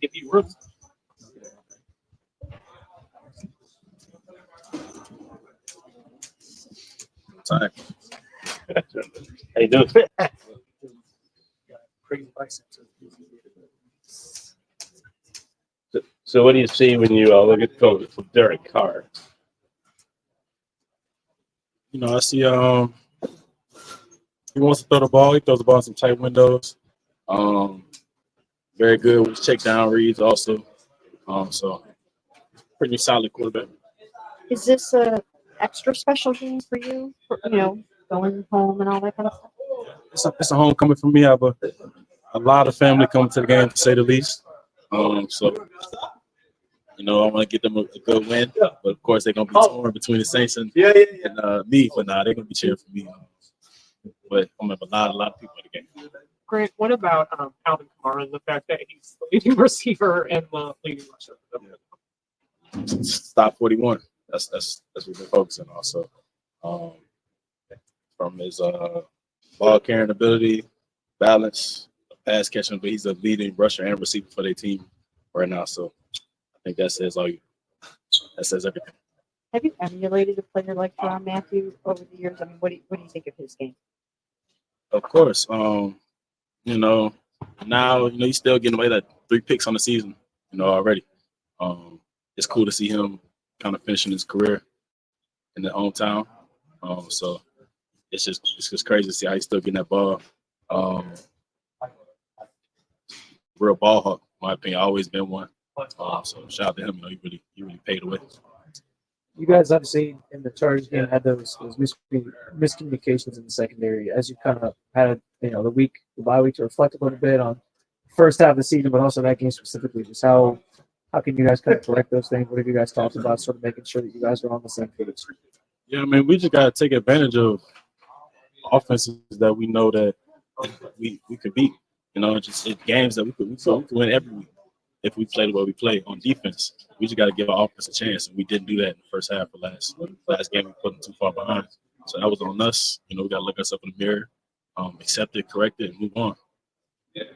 if you were. Time. How you doing? Crazy license. So what do you see when you look at coach Derek Carr? I see he wants to throw the ball. He throws the ball in some tight windows. Very good with his check down reads also. So pretty solid quarterback. Is this a extra special game for you? Going home and all that kind of stuff? It's a homecoming for me. I have a lot of family coming to the game, to say the least. So I want to get them a good win. But of course, they're gonna be torn between the Saints and me. But they're gonna be cheering for me. But I'm gonna have a lot of people in the game. Grant, what about Alvin Kamara and the fact that he's the leading receiver and the leading rusher? Stop 41. That's what we're focusing on. So from his ball carrying ability, balance, pass catching, but he's a leading rusher and receiver for their team right now. So I think that says everything. Have you emulated a player like John Matthew over the years? I mean, what do you think of his game? Of course. Now he's still getting away that 3 picks on the season, already. It's cool to see him kind of finishing his career in the hometown. So it's just crazy to see how he's still getting that ball. Real ball hawk, in my opinion, always been one. So shout out to him. He really paid the way. You guys obviously in the Chargers game had those miscommunications in the secondary. As you kind of had the bye week to reflect a little bit on the first half of the season, but also that game specifically. Just how can you guys kind of correct those things? What have you guys talked about, sort of making sure that you guys are on the same page? Yeah, I mean, we just got to take advantage of offenses that we know that we could beat. Just games that we could win every week if we play the way we play on defense. We just got to give our offense a chance, and we didn't do that in the first half of last game. We put them too far behind, so that was on us. We got to look us up in the mirror, accept it, correct it, and move on. Hey,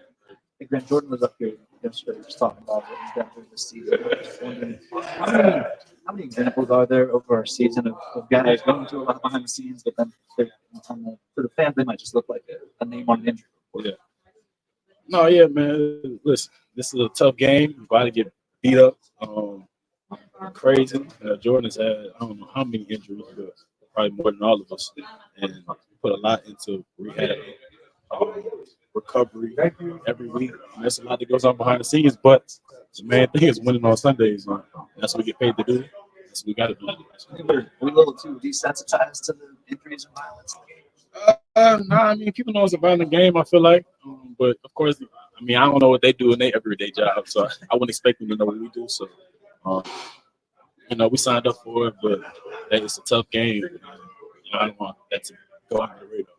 Grant, Jordan was up here yesterday just talking about what he's done during the season. Just wondering, how many examples are there over our season of guys going through a lot behind the scenes, but then for the fans, they might just look like a name on an injury report. Yeah. No, yeah, man. Listen, this is a tough game. You got to get beat up. Crazy. Jordan's had I don't know how many injuries, but probably more than all of us, and put a lot into rehab, recovery every week. And there's a lot that goes on behind the scenes, but the main thing is winning on Sundays. That's what we get paid to do. That's what we got to do. Are we a little too desensitized to the injuries and violence in the game? I mean, people know it's a violent game, I feel like. But, of course, I don't know what they do in their everyday job, so I wouldn't expect them to know what we do. So, we signed up for it, but it's a tough game. I don't want that to go under the radar.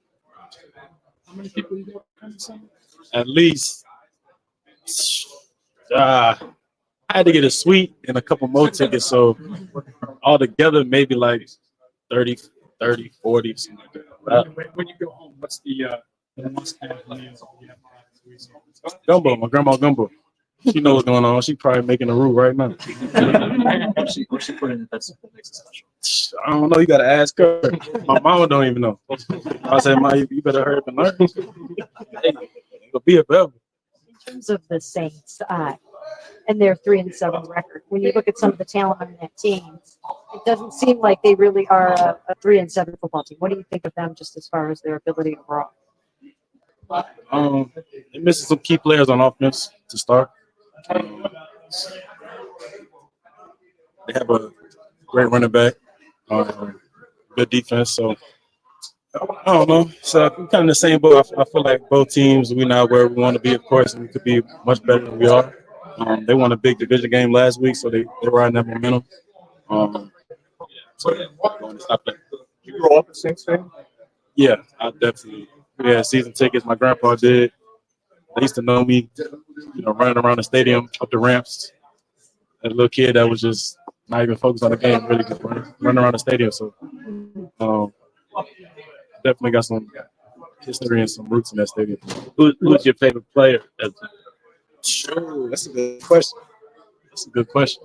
How many people you got? At least, I had to get a suite and a couple more tickets, so altogether maybe like 30, 40, something like that. When you go home, what's the must-have meal? Gumbo, my grandma gumbo. She knows what's going on. She's probably making a roux right now. What's she putting in that makes it special? I don't know. You got to ask her. My mama don't even know. I said, Ma, you better hurry up and learn. It'll be a forever. In terms of the Saints and their 3-7 record, when you look at some of the talent on that team, it doesn't seem like they really are a 3-7 football team. What do you think of them, just as far as their ability overall? They're missing some key players on offense to start. They have a great running back, good defense. So I don't know. So we're kind of in the same boat. I feel like both teams, we're not where we want to be, of course, and we could be much better than we are. They won a big division game last week, so they were in that momentum. So going to stop that. You grew up a Saints fan? Yeah, I definitely. We had season tickets. My grandpa did. They used to know me, running around the stadium, up the ramps. A little kid that was just not even focused on the game, really just running around the stadium. So definitely got some history and some roots in that stadium. Who's your favorite player? Sure, that's a good question. That's a good question.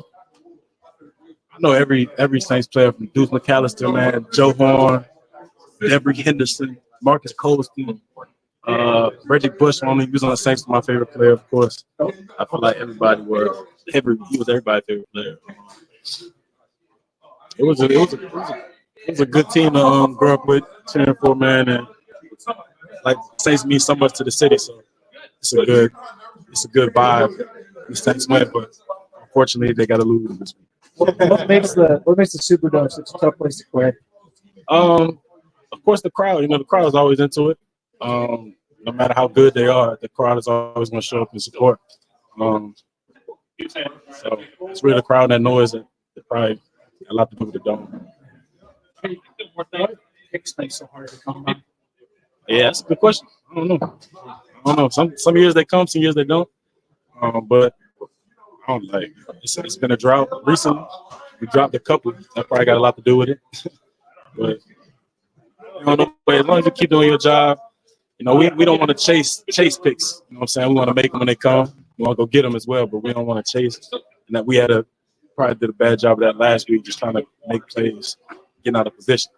I know every Saints player from Deuce McAllister, man, Joe Horn, Devery Henderson, Marcus Colston, Reggie Bush. Only he was on the Saints, my favorite player, of course. I feel like everybody was. He was everybody's favorite player. It was a good team to grow up with, cheering for, man, and like Saints mean so much to the city, so it's a good vibe. The Saints win, but unfortunately they got to lose this week. What makes the Superdome such a tough place to play? Of course, the crowd. You know, the crowd is always into it. No matter how good they are, the crowd is always going to show up and support. So it's really the crowd, that noise, that probably got a lot to do with the dome. It's nice so hard to come by. Yeah, that's a good question. I don't know. Some years they come, some years they don't. But I don't like. It's been a drought recently. We dropped a couple. That probably got a lot to do with it. But as long as you keep doing your job, you know, we don't want to chase picks. You know what I'm saying? We want to make them when they come. We want to go get them as well, but we don't want to chase. And that we probably did a bad job of that last week, just trying to make plays, getting out of position.